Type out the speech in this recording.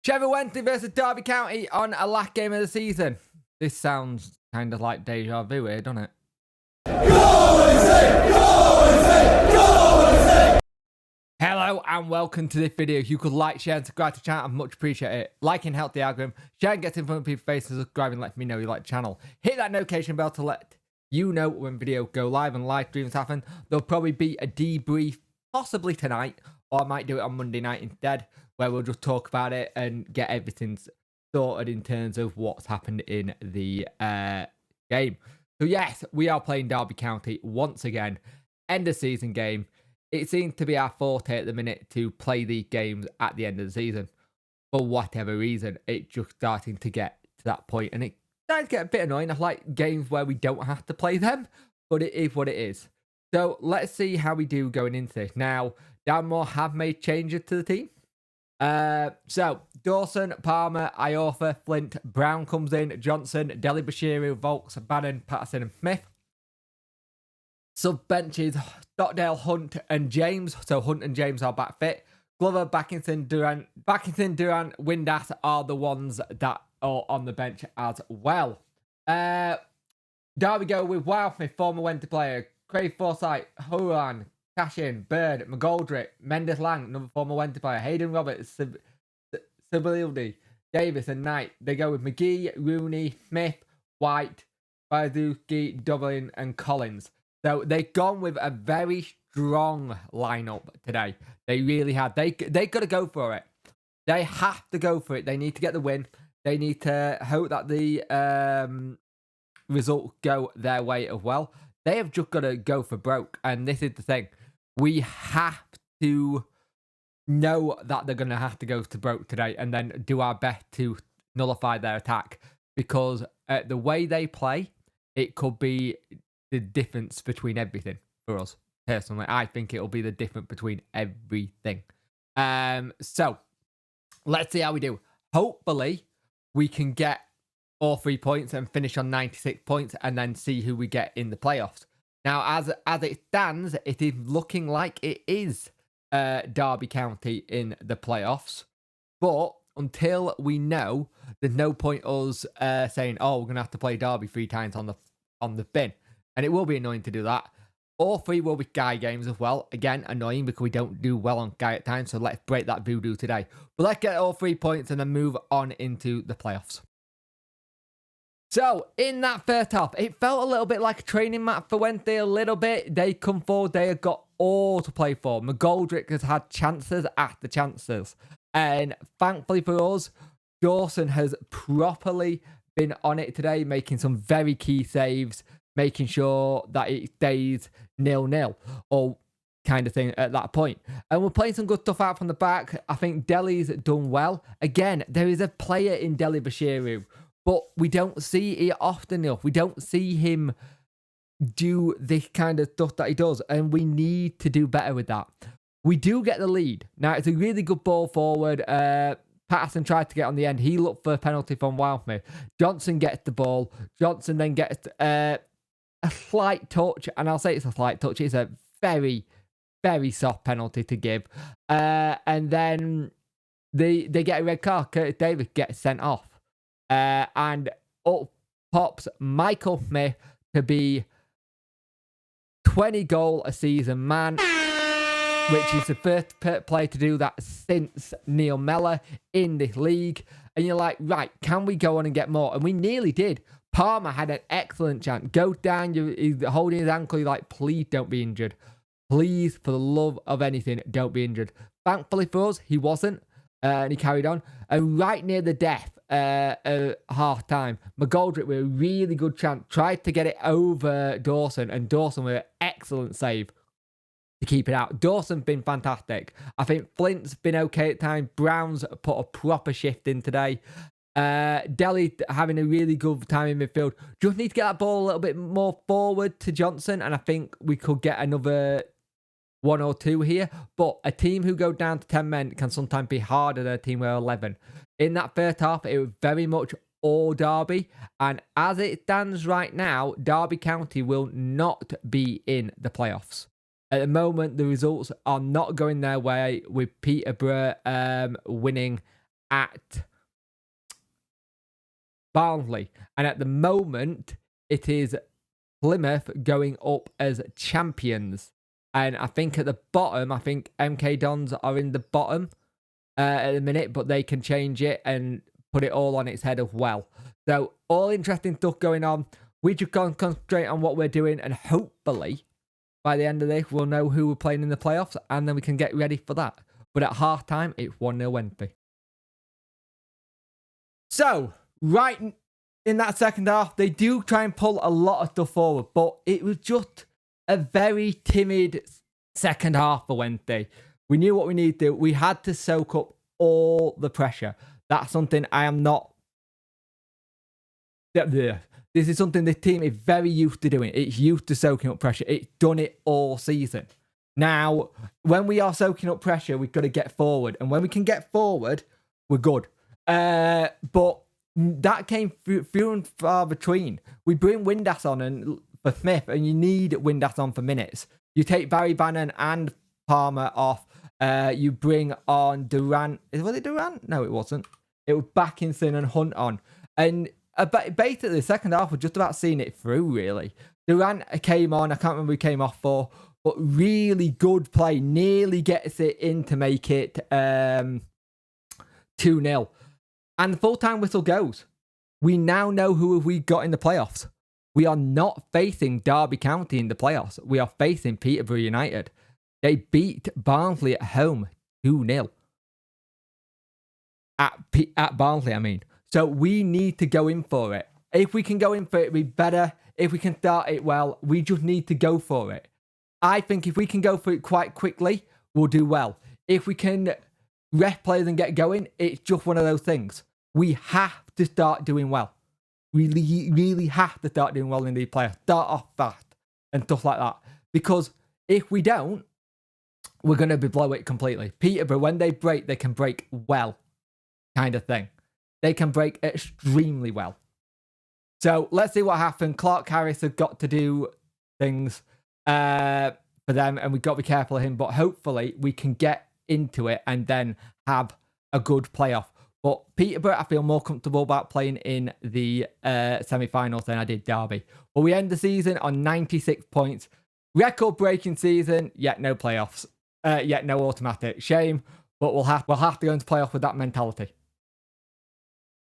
Sheffield Wednesday versus Derby County on a last game of the season. This sounds kind of like deja vu here, doesn't it? Hello and welcome to this video. If you could like, share and subscribe to the channel, I'd much appreciate it. Liking helps the algorithm, sharing gets in front of people's faces, subscribing lets me know you like the channel. Hit that notification bell to let you know when videos go live and live streams happen. There'll probably be a debrief possibly tonight, or I might do it on Monday night instead, where we'll just talk about it and get everything sorted in terms of what's happened in the game. So yes, we are playing Derby County once again. End of season game. It seems to be our forte at the minute to play these games at the end of the season. For whatever reason, it's just starting to get to that point, and it starting to get a bit annoying. I like games where we don't have to play them, but it is what it is. So let's see how we do going into this. Now, Danmore have made changes to the team. So Dawson, Palmer, Iorfa, Flint, Brown comes in, Johnson, Deli Bashiru, Volks, Bannon, Patterson and Smith. Sub benches, Stockdale, Hunt and James. So Hunt and James are back fit. Glover, Backington, Duran, Windass are the ones that are on the bench as well. Derby go with Wildford, former Wednesday player, Craig Forsyth, Horan, Cashin, Bird, McGoldrick, Mendes Lang, another former Wednesday player, Hayden Roberts, Sibildi, Davis and Knight. They go with McGee, Rooney, Smith, White, Bazuki, Dublin and Collins. So they've gone with a very strong lineup today. They really have. They got to go for it. They have to go for it. They need to get the win. They need to hope that the results go their way as well. They have just got to go for broke. And this is the thing. We have to know that they're going to have to go to broke today and then do our best to nullify their attack. Because the way they play, it could be the difference between everything for us. Personally, I think it'll be the difference between everything. So, let's see how we do. Hopefully, we can get all 3 points and finish on 96 points and then see who we get in the playoffs. Now, as it stands, it is looking like it is Derby County in the playoffs. But until we know, there's no point us saying, oh, we're going to have to play Derby 3 times on the bin. And it will be annoying to do that. All 3 will be Guy games as well. Again, annoying because we don't do well on Guy at times. So let's break that voodoo today. But let's get all 3 points and then move on into the playoffs. So, in that first half, it felt a little bit like a training match for Wednesday, a little bit. They come forward, they have got all to play for. McGoldrick has had chances after chances. And thankfully for us, Dawson has properly been on it today, making some very key saves, making sure that it stays 0-0 or kind of thing at that point. And we're playing some good stuff out from the back. I think Deli's done well. Again, there is a player in Deli Bashiru, but we don't see it often enough. We don't see him do this kind of stuff that he does, and we need to do better with that. We do get the lead. Now, it's a really good ball forward. Patterson tried to get on the end. He looked for a penalty from Wildford. Johnson gets the ball. Johnson then gets a slight touch, and I'll say it's a slight touch. It's a very, very soft penalty to give. And then they get a red card. Curtis Davis gets sent off. And up pops Michael Smith to be 20 goal a season man, which is the first player to do that since Neil Mellor in this league. And you're like, right, can we go on and get more? And we nearly did. Palmer had an excellent chance. Goes down, he's holding his ankle. You're like, please don't be injured. Please, for the love of anything, don't be injured. Thankfully for us, he wasn't. And he carried on. And right near the death, half time, McGoldrick with a really good chance tried to get it over Dawson, and Dawson with an excellent save to keep it out. Dawson's been fantastic. I think Flint's been okay at times. Brown's put a proper shift in today. Deli having a really good time in midfield. Just need to get that ball a little bit more forward to Johnson, and I think we could get another 1 or 2 here. But a team who go down to 10 men can sometimes be harder than a team with 11. In that first half, it was very much all Derby. And as it stands right now, Derby County will not be in the playoffs. At the moment, the results are not going their way, with Peterborough winning at Barnsley. And at the moment, it is Plymouth going up as champions. And I think at the bottom, I think MK Dons are in the bottom at the minute, but they can change it and put it all on its head as well. So all interesting stuff going on. We just can't concentrate on what we're doing, and hopefully by the end of this, we'll know who we're playing in the playoffs, and then we can get ready for that. But at half-time, it's 1-0 Wednesday. So, right in that second half, they do try and pull a lot of stuff forward, but it was just a very timid second half for Wednesday. We knew what we needed to do. We had to soak up all the pressure. That's something I am not... This is something the team is very used to doing. It's used to soaking up pressure. It's done it all season. Now, when we are soaking up pressure, we've got to get forward. And when we can get forward, we're good. But that came few and far between. We bring Windass on for Smith, and you need Windass on for minutes. You take Barry Bannon and Palmer off. You bring on Durant. Was it Durant? No, it wasn't. It was Backinson and Hunt on. And basically, the second half, we're just about seeing it through, really. Durant came on. I can't remember who he came off for. But really good play. Nearly gets it in to make it 2-0. And the full-time whistle goes. We now know who we got in the playoffs. We are not facing Derby County in the playoffs. We are facing Peterborough United. They beat Barnsley at home 2-0. At Barnsley, I mean. So we need to go in for it. If we can go in for it, it'd be better. If we can start it well, we just need to go for it. I think if we can go for it quite quickly, we'll do well. If we can ref players and get going, it's just one of those things. We have to start doing well. We really have to start doing well in these players. Start off fast and stuff like that. Because if we don't, we're going to blow it completely. Peterborough, when they break, they can break well, kind of thing. They can break extremely well. So let's see what happens. Clark Harris has got to do things for them, and we've got to be careful of him. But hopefully we can get into it and then have a good playoff. But Peterborough, I feel more comfortable about playing in the semi-finals than I did Derby. But we end the season on 96 points. Record-breaking season, yet no playoffs. Yet no automatic. Shame, but we'll have to go into playoff with that mentality.